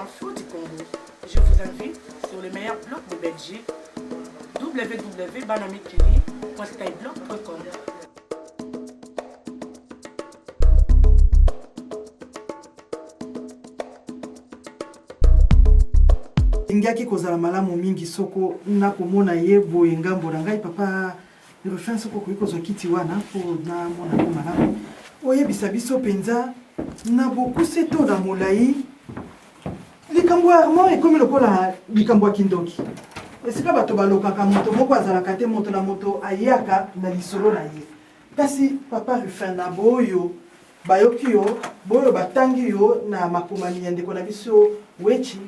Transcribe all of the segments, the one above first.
en foot du Congo. Je vous invite sur le meilleur blog de Belgique, www.banamikili.skyblog.com. Ingaki kozala malamu mingi soko na komona yebo engambo na ngai papa le refin soko ko kozwa kiti wana po na mona ko malamu oyebisa biso penza na beaucoup seto na molai likambo armo e comme lokola likambo ya kindoki esika bato balokaka moto moko azalaka te moto na moto ayaka na lisolo na ye kasi papa refin na boyo bayoki yo boyo batangi yo na makomani ya ndeko na biso wechi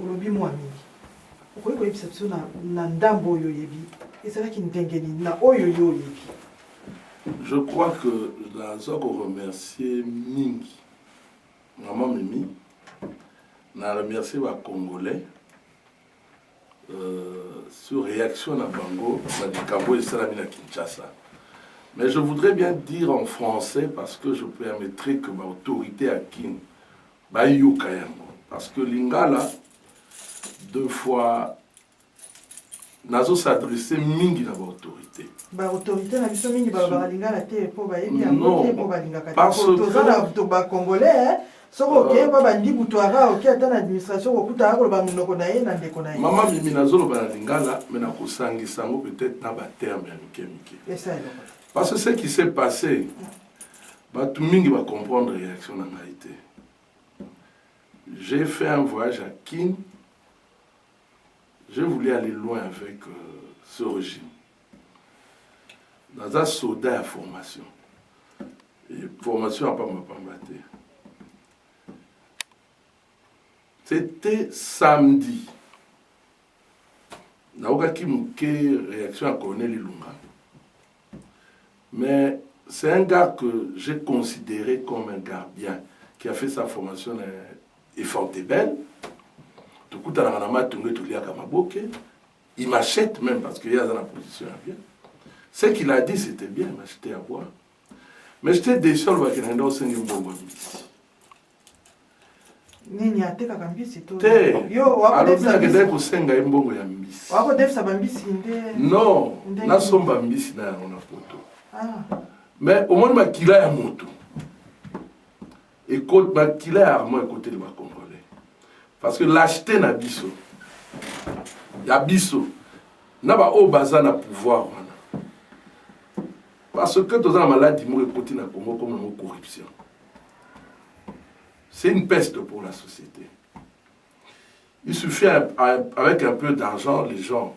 olobi mwa mingi okoki koyebisa biso na ndambo oyo oyebi ezalaki ndenge nini na oyo yo oyebi. Je crois que naza koremercier mingi maman Mimi na remercier ba Congolais sur réaction na bango na likambo esalami na Kinshasa. Mais je voudrais bien dire en français parce que je permettrai que ma autorité à Kin bayoka yango parce que Lingala deux fois nazo s'adresser mingi na autorité. Ba autorité na biso mingi ba balingala te po ba yebi yango te po balingaka te. Parce que tozala to ba congolais soko ke ba bandi butwara oki ata na administration okuta ko ba munoko na ye na ndeko na ye. Mama Mimi nazo lo ba lingala mais na kosangisa ngo peut-être na ba terme ya mike. Parce que ce qui s'est passé ba tout mingi va comprendre réaction na ngaité. J'ai fait un voyage à Kin. Je voulais aller loin avec ce régime. Dans un soda à formation. Et formation à pas m'apambater. C'était samedi. Naoka qui mouke réaction à Cornel Ilunga. Mais c'est un gars que j'ai considéré comme un gardien qui a fait sa formation à Fontainebleau. Il m'achète même parce qu'il y a dans la position à bien. Ce qu'il a dit, c'était bien, il m'a acheté à boire. Mais j'étais déçu de voir qu'il y a un autre nini ateka kambisi to yo alobila kende kusenga imbongo ya mbisi wako defsa bambisi nde non na somba mbisi na yango na poto mais au moins makila ya moto écoute makila ya armo écoute le congolais parce que l'acheter na biso ya biso na ba o baza na pouvoir wana parce que dans la maladie mo écoute na Congo comme la corruption. C'est une peste pour la société. Il suffit avec un peu d'argent, les gens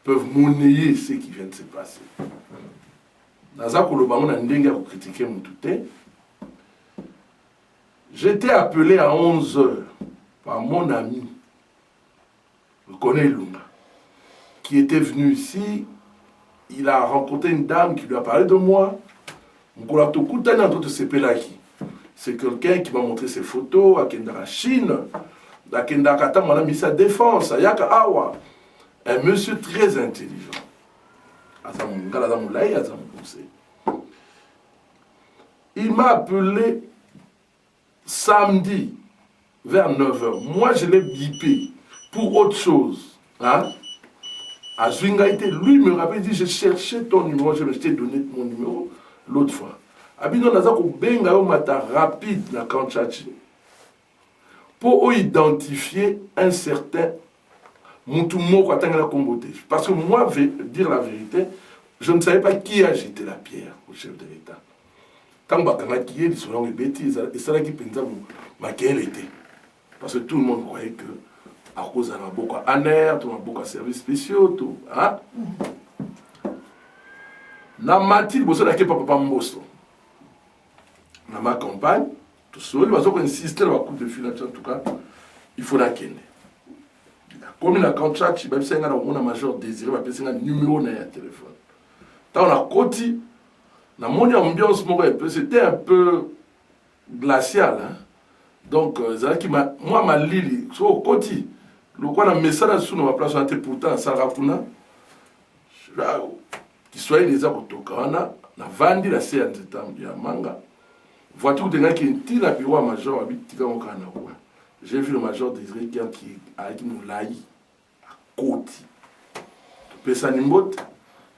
peuvent monnayer ce qui vient de se passer. Dans un Kolobango, on a critiqué mon touté. J'étais appelé à 11h par mon ami, le connaît Lunga, qui était venu ici. Il a rencontré une dame qui lui a parlé de moi. C'est quelqu'un qui m'a montré ses photos à Kendara Chine, à Kendara Kata, on a mis sa défense, à Yaka Awa. Un monsieur très intelligent. Il m'a appelé samedi vers 9h. Moi, je l'ai bipé pour autre chose. Hein? À Zwingaïté, lui me rappelle, il dit, j'ai cherché ton numéro, je t'ai donné mon numéro l'autre fois. Abino naza ko benga yo mata rapide na Kanchachi pour identifier un certain mutu moko atangala kombote parce que moi dire la vérité je ne savais pas qui a jeté la pierre au chef de l'État tant bakanga qui est selon les bêtises et ça là qui pensa ma quelle était parce que tout le monde croyait que à cause de la boka aner tout la boka services spéciaux tout hein na matil boso la ke papa mbosto dans ma campagne, tout seul, il va insister sur le coup de fil, en tout cas, il faut la kenner. Comme il a un contrat, il va un major désiré, il va un numéro de téléphone. Quand on a côté, dans mon ambiance, c'était un peu glacial. Hein? Donc, moi, ma lili, sur le côté, le quoi, un message sur ma place, pourtant, ça raconte, qui soit les Akotokana, na vandi la séance de temps, il y a manga. Voiture de gens qui est la bureau major habite dans le Canada. j'ai vu le major Désiré qui avec Moulaï à Koti. Pesa Nimbot,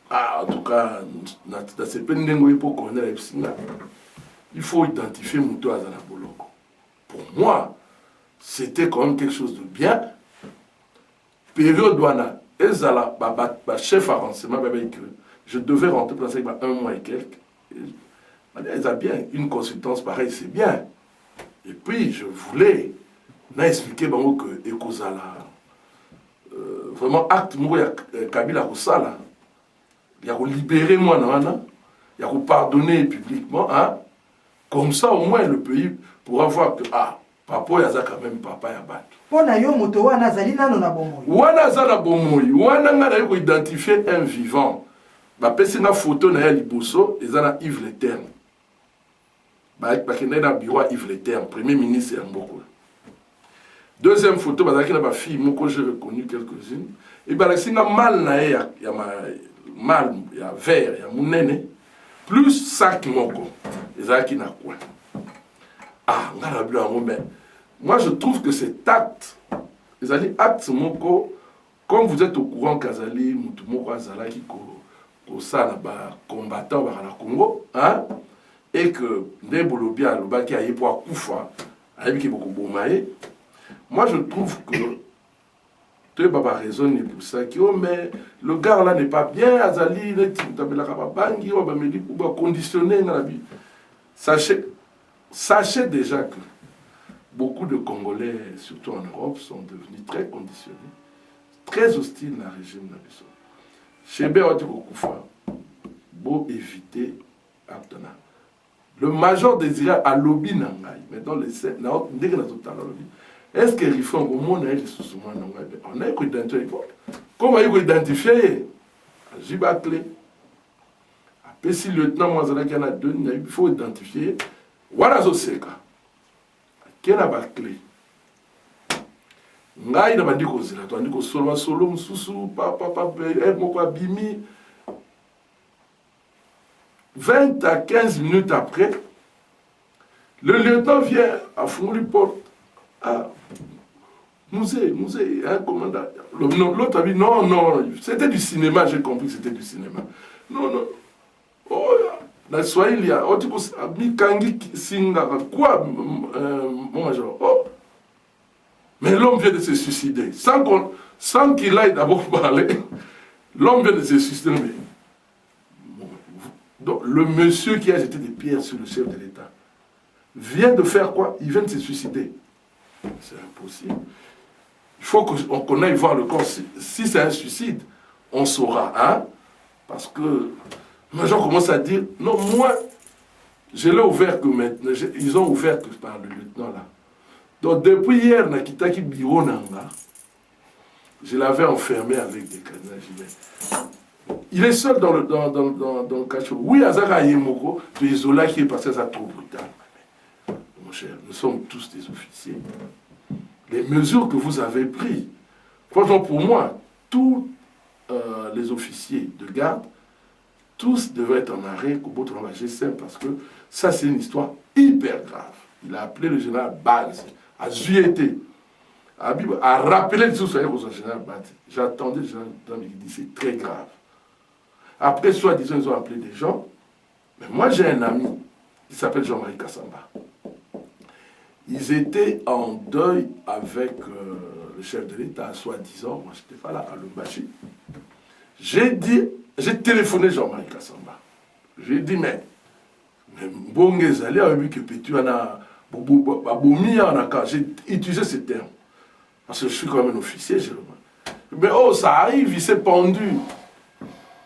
en tout cas, dans ces peines pour connaître il faut identifier Mouto Azala Boloko. Pour moi, c'était quand même quelque chose de bien. Période douana, Ezala, chef à renseignement, je devais rentrer pour avec 1 mois et quelques. Ils ont bien, une consultance pareille, c'est bien. Et puis, je voulais expliquer que Ekozala, vraiment acte, il y a Kabila Kosala, il y a libérer moi, il y a pardonner publiquement, hein? Comme ça, au moins, le pays pourra voir que, papa, il y a quand même papa, il y a battu. Pona yo moto wana zali nano na bomoi. Wana zala bomoi, wana nga na yo identifier un vivant. Ba pesi na photo na ya liboso, ezana Yves Leterme. Ba kende na bureau Yves Leterme, premier ministre ya Mboko. Deuxième photo, ba na ba fille moko j'ai reconnu quelques-unes. Et ba singa mal na ya mal ya vert ya munene plus sac moko. Ezaki na quoi? Ngala blanc mais moi, je trouve que cet acte, les alliés actes moko, comme vous êtes au courant qu'Azali, Moutoumoko Azala qui ça combattant à la Congo, hein, et que Nebolobia, le baki a yé pour Koufa, a yé beaucoup bomaye. Moi, je trouve que tu vas raisonner pour ça, que mais le gars là n'est pas bien, Azali, il est bangi, on va me dire qu'on va conditionner dans la vie. Sachez déjà que beaucoup de Congolais, surtout en Europe, sont devenus très conditionnés, très hostiles à régime Nabiso. Chez Béotiko Koufa, beau éviter Abdana. Le major Désiré a lobby Nangaï, mais dans les scènes, est-ce que les femmes au monde ont sous-soumants Nangaï? On a identifié. Comment ils ont identifié? Jiba clé. Après, si le lieutenant Mouazala qui en a deux, il faut identifier. Voilà ce cas. Quelle est la clé? Ngai na bandiko zela to andiko solo mususu papa moko abimi 20 à 15 minutes après le lieutenant vient à Funguli porte musée un commandant l'autre a dit non c'était du cinéma, j'ai compris que c'était du cinéma non la Swahili a otiko mikangi singa quoi mon major mais l'homme vient de se suicider. Sans qu'il aille d'abord parler, l'homme vient de se suicider. Mais... Donc, le monsieur qui a jeté des pierres sur le chef de l'État vient de faire quoi? Il vient de se suicider. C'est impossible. Il faut qu'on aille voir le corps. Si c'est un suicide, on saura. Hein? Parce que le major commence à dire, non, moi, je l'ai ouvert que maintenant. Ils ont ouvert que par le lieutenant là. Donc depuis hier, je l'avais enfermé avec des cadenas. Il est seul dans le cachot. Oui, Azara Yemoko, tu es Zola qui est passé à ça trop brutal. Mon cher, nous sommes tous des officiers. Les mesures que vous avez prises, franchement pour moi, tous les officiers de garde, tous devraient être en arrêt au bout de la GSM parce que ça c'est une histoire hyper grave. Il a appelé le général Balz. A juillet, a rappelé les sous au général Bati. J'attendais le général Bati qui dit c'est très grave. Après, soi-disant, ils ont appelé des gens. Mais moi, j'ai un ami qui s'appelle Jean-Marie Kassamba. Ils étaient en deuil avec le chef de l'État, soi-disant. Moi, je n'étais pas là, à Lumbashi. J'ai téléphoné Jean-Marie Kassamba. J'ai dit, mais Mbongezali a vu que Pétuana. J'ai utilisé ce terme. Parce que je suis quand même un officier, mais ça arrive, il s'est pendu.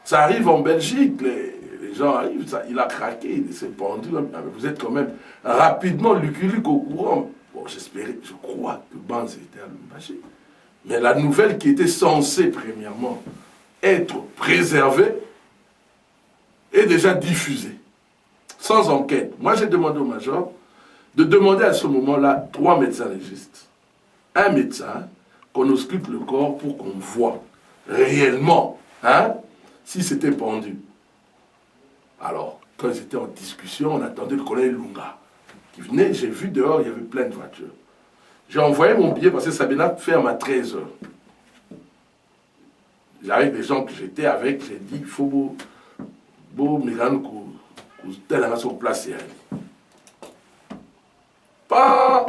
Ça arrive en Belgique, les gens arrivent, il a craqué, il s'est pendu. Vous êtes quand même rapidement luculique au courant. Bon, je crois que Banz était à Lumbashi. Mais la nouvelle qui était censée, premièrement, être préservée, est déjà diffusée. Sans enquête. Moi, j'ai demandé au major de demander à ce moment-là 3 médecins légistes. Un médecin qu'on ausculte le corps pour qu'on voit réellement si c'était pendu. Alors, quand ils étaient en discussion, on attendait le colonel Lunga qui venait, j'ai vu dehors, il y avait plein de voitures. J'ai envoyé mon billet parce que Sabina ferme à 13h. Avec des gens que j'étais avec, j'ai dit, il faut me rendre tel à sur place. Pas.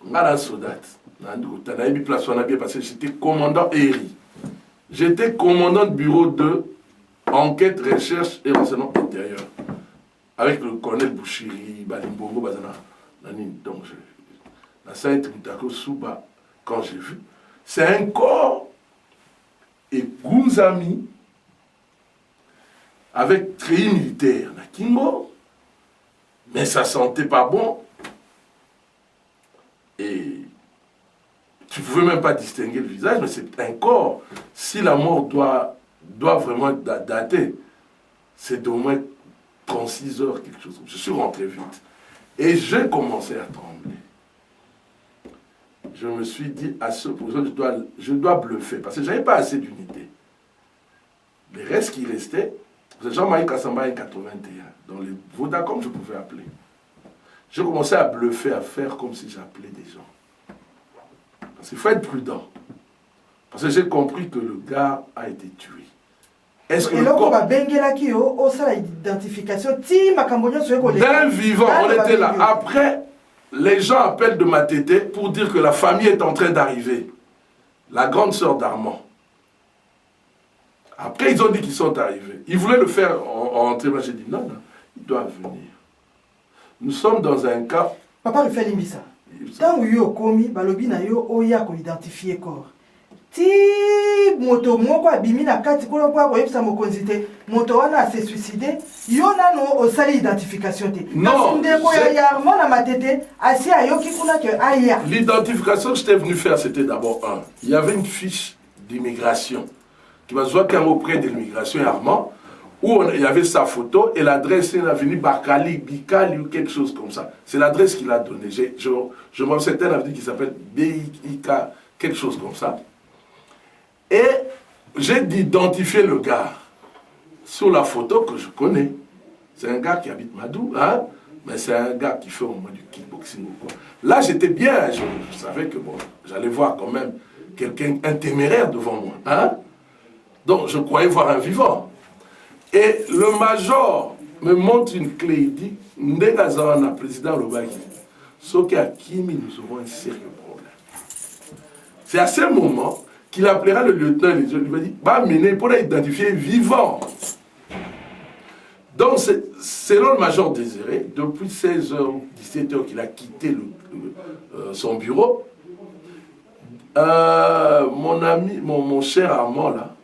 Madame Sodat, parce que j'étais commandant ERI. J'étais commandant de bureau de enquête, recherche et renseignement intérieur. Avec le colonel Bouchiri, Balimbongo, Bazana. Donc, la Sainte Moutako Souba, quand j'ai vu, c'est un corps et Gounzami avec treillis militaire. Nakimbo, mais ça sentait pas bon. Et tu ne pouvais même pas distinguer le visage, mais c'est un corps. Si la mort doit vraiment dater, c'est d'au moins 36 heures, quelque chose. Je suis rentré vite. Et j'ai commencé à trembler. Je me suis dit, à ce point, je dois bluffer, parce que je n'avais pas assez d'unité. Les restes qui restaient, c'est Jean-Marie Kassamba en 81, dans les Vodacom, je pouvais appeler. J'ai commencé à bluffer, à faire comme si j'appelais des gens. Parce qu'il faut être prudent. Parce que j'ai compris que le gars a été tué. Est-ce que d'un vivant, on était là. Après, les gens appellent de Matete pour dire que la famille est en train d'arriver. La grande sœur d'Armand. Après, ils ont dit qu'ils sont arrivés. Ils voulaient le faire entrer. Moi, j'ai dit non, ils doivent venir. Nous sommes dans un cas... Papa, le fait l'imisa. Tant que yo komi, balobi na yo oya ko identifier corps. Ti moto moko abimi na kati ko kwa ko yebisa mokonzi te. Moto wana s'est suicidé. Yo nano osali identification te. Non. Ndeko ya Armand na Matete, asi ayoki kuna ke aya. L'identification que j'étais venu faire, c'était d'abord il y avait une fiche d'immigration qui m'a joué auprès de l'immigration Armand, où il y avait sa photo et l'adresse, il a venu Bakali, Bikali ou quelque chose comme ça. C'est l'adresse qu'il a donnée. Je me rappelle, c'était un avenue qui s'appelle BIK, quelque chose comme ça. Et j'ai identifié le gars sur la photo que je connais. C'est un gars qui habite Madou, hein, mais c'est un gars qui fait au moins du kickboxing ou quoi. Là, j'étais bien, je savais que bon, j'allais voir quand même quelqu'un, un téméraire devant moi. Hein. Donc, je croyais voir un vivant. Et le major me montre une clé, il dit, Ndegazana, président Lobaki, Soki Akimi, nous aurons un sérieux problème. C'est à ce moment qu'il appellera le lieutenant, il lui a dit, va mener pour l'identifier vivant. Donc, selon le major Désiré, depuis 16h, 17h qu'il a quitté son bureau, mon ami, mon cher Armand, là,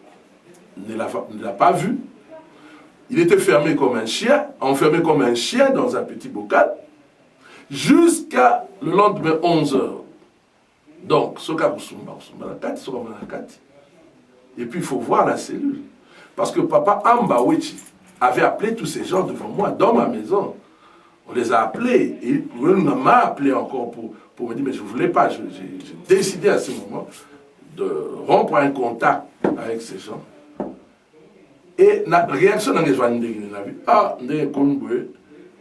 ne l'a pas vu. Il était fermé comme un chien, enfermé comme un chien dans un petit bocal, jusqu'à le lendemain 11h. Donc, et puis il faut voir la cellule. Parce que papa Ambawechi avait appelé tous ces gens devant moi, dans ma maison. On les a appelés, et il m'a appelé encore pour me dire, mais je ne voulais pas, j'ai décidé à ce moment de rompre un contact avec ces gens. Et la réaction dans les gens, ah, ndé konboué.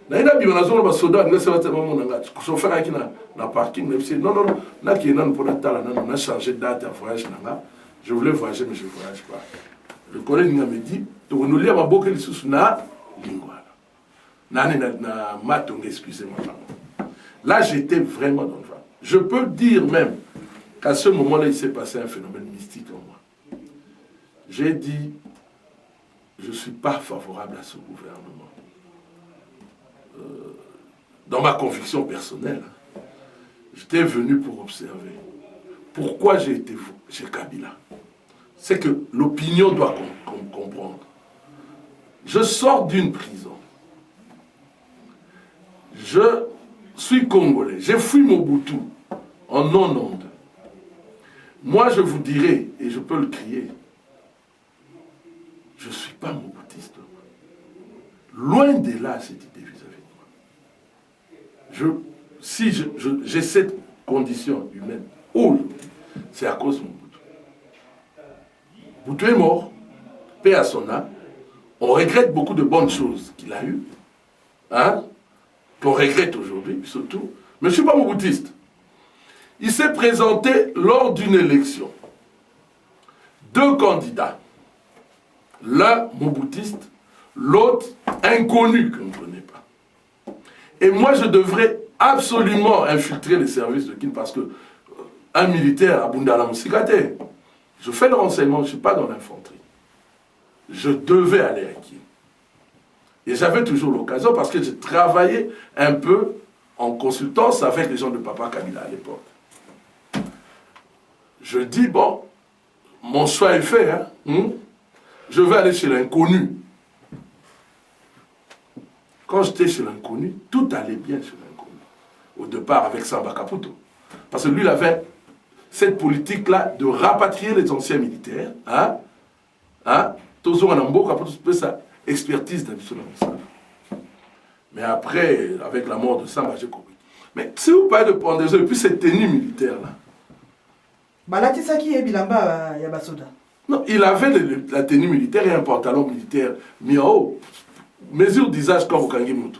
Na ina bi nazo ba soda nga se bata mamu nga chauffeur aki na parking non na ki nan pour natala na changer de date à voyage nga. Je voulais voyager mais je ne voyage pas. Le collègue me dit to nous lia maboke li susu na lingwa. Na matong, excusez-moi. Là j'étais vraiment dans le vent. Je peux dire même qu'à ce moment-là il s'est passé un phénomène mystique en moi. J'ai dit je ne suis pas favorable à ce gouvernement. Dans ma conviction personnelle, j'étais venu pour observer. Pourquoi j'ai été chez Kabila? C'est que l'opinion doit comprendre. Je sors d'une prison. Je suis congolais. J'ai fui Mobutu en non-onde. Moi, je vous dirai, et je peux le crier, je ne suis pas mobutiste. Loin de là, cette idée vis-à-vis de moi. Si j'ai cette condition humaine, c'est à cause de Mobutu. Mobutu est mort, paix à son âme. On regrette beaucoup de bonnes choses qu'il a eues. Hein? qu'on regrette aujourd'hui, surtout. Mais je ne suis pas moboutiste. Il s'est présenté lors d'une élection. 2 candidats. L'un moboutiste, l'autre inconnu que on ne connaît pas. Et moi, je devrais absolument infiltrer les services de Kin parce que un militaire à Bundala Moussikate, je fais le renseignement, je ne suis pas dans l'infanterie. Je devais aller à Kin. Et j'avais toujours l'occasion parce que j'ai travaillé un peu en consultance avec les gens de Papa Kabila à l'époque. Je dis, bon, mon choix est fait, hein, je vais aller chez l'inconnu. Quand j'étais chez l'inconnu, tout allait bien chez l'inconnu. Au départ avec Samba Kaputo. Parce que lui, il avait cette politique-là de rapatrier les anciens militaires. Toujours en Ambo, Kaputo, sa expertise d'habitude. Mais après, avec la mort de Samba, j'ai compris. Mais si vous parlez de pendaison, et puis cette tenue militaire-là. Balatisaki et Bilamba Yabasoda. Non, il avait la tenue militaire et un pantalon militaire mis en haut. Mesure d'usage quand vous kangez moto.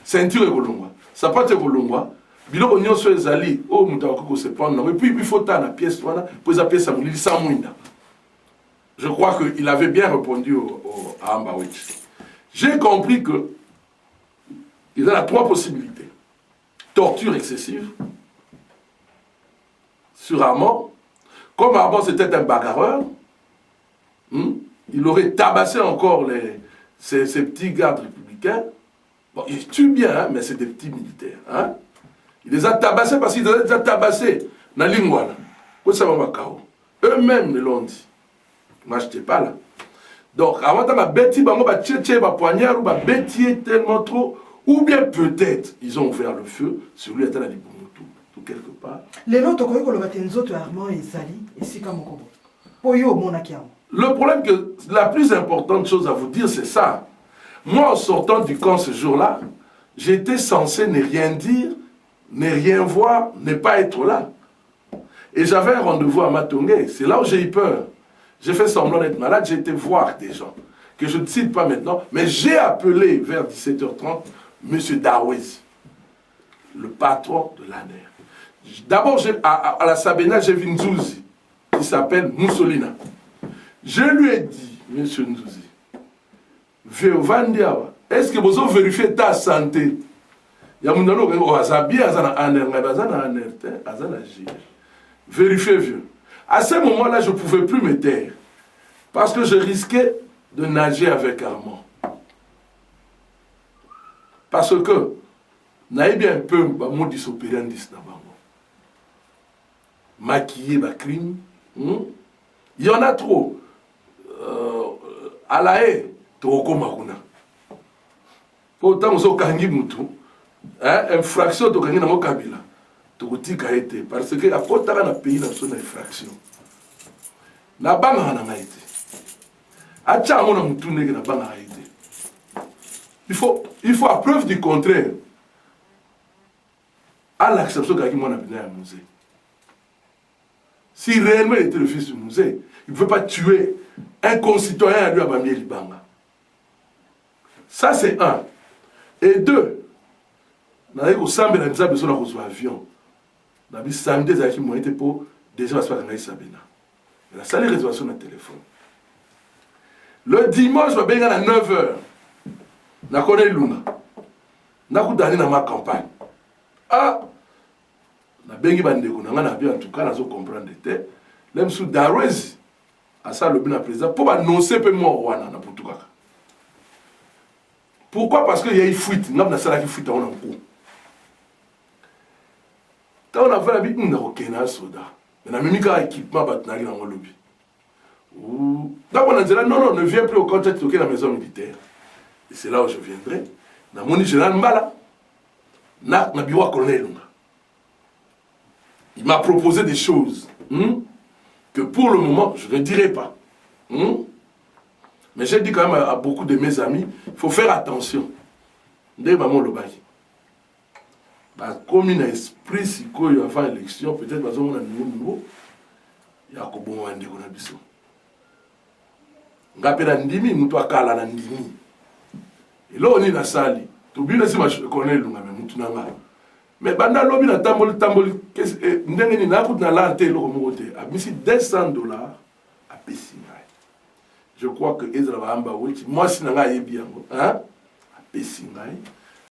Ceinture et golongwa. Ça peut être golongwa. Biloko nyonso ezali o muta ko se prendre. Et puis il faut ta la pièce voilà pour la pièce amuli sans mouina. Je crois qu'il avait bien répondu à Ambawich. J'ai compris que il a 3 possibilités. Torture excessive sur Armand. Comme Armand c'était un bagarreur, il aurait tabassé encore ces petits gardes républicains. Bon, ils tuent bien, hein, mais c'est des petits militaires. Hein. Il les a tabassés parce qu'ils les ont tabassés dans l'Ingwana. Eux-mêmes me l'ont dit. Moi, je n'étais pas là. Donc, avant de bêti, poignard, ou bêtier tellement trop, ou bien peut-être ils ont ouvert le feu sur lui à la Libomoto, tout quelque part. Les autres, quand ils ont Armand et Sali, et Sika Mokobo. Pour eux, mon akiam. Le problème que la plus importante chose à vous dire, c'est ça. Moi, en sortant du camp ce jour-là, j'étais censé ne rien dire, ne rien voir, ne pas être là. Et j'avais un rendez-vous à Matongé. C'est là où j'ai eu peur. J'ai fait semblant d'être malade, j'ai été voir des gens, que je ne cite pas maintenant, mais j'ai appelé vers 17h30 M. Darwez, le patron de l'ANER. D'abord, à la Sabena, j'ai vu Nzouzi, qui s'appelle Moussolina. Je lui ai dit, monsieur Nzouzi, est-ce que vous avez vérifié ta santé? Vérifiez, vieux. À ce moment-là, je ne pouvais plus me taire. Parce que je risquais de nager avec Armand. Parce que, naïe bien un peu, modus operandi d'abord. Maquiller ma crime. Il y en a trop. À la haie, Toko Makuna. Pourtant, on s'est kangi moutou. Infraction de kangi na Kabila. Tokotika été. Parce que à côté de pays, dans son infraction. Na banga na été. Acha mon moutou nègre na banga été. Il faut à preuve du contraire. À l'acception qu'il m'a amené à musée. Si réellement il était le fils du musée, il ne peut pas tuer un concitoyen à lui à Bambier Libanga. Ça, c'est un. Et deux, nous avons besoin d'un avion. Nous avons samedi des acquis moyens pour déjà se faire un Sabina. Il a salé réservation dans le téléphone. Le dimanche, je vais à 9h. Je connais Luna. Je vais aller dans ma campagne. Ah! Je vais en tout cas, je vais comprendre. Je vais aller Darwez. À ça, le bien président, pour annoncer que moi, Rwanda, na Portugal. Pourquoi? Parce qu'il y a une fuite. Nous avons une fuite en cours. Quand on a fait la vie, on a aucun soldat. On a même un équipement dans le lobby. Donc on a dit non, ne viens plus au contact de la maison militaire. Et c'est là où je viendrai. Dans mon général Mbala, na bureau colonel. Il m'a proposé des choses. Que pour le moment, je ne dirai pas. Mais j'ai dit quand même à beaucoup de mes amis, il faut faire attention. Dès maman le bail. Comme il y a un esprit si avant l'élection, peut-être parce qu'on a un nouveau, il y a un bon moment de connexion. On a appelé Ndimi, nous avons appelé Ndimi. Et là, on est dans la salle. tobina si je connais lunga me mutu nanga mais banda lobi na tamboli ndenge ni na kutu na la te lo mo te abisi $200 à pesi ngai je crois que ezra ba amba wuti moi si nanga yebi yango hein à pesi ngai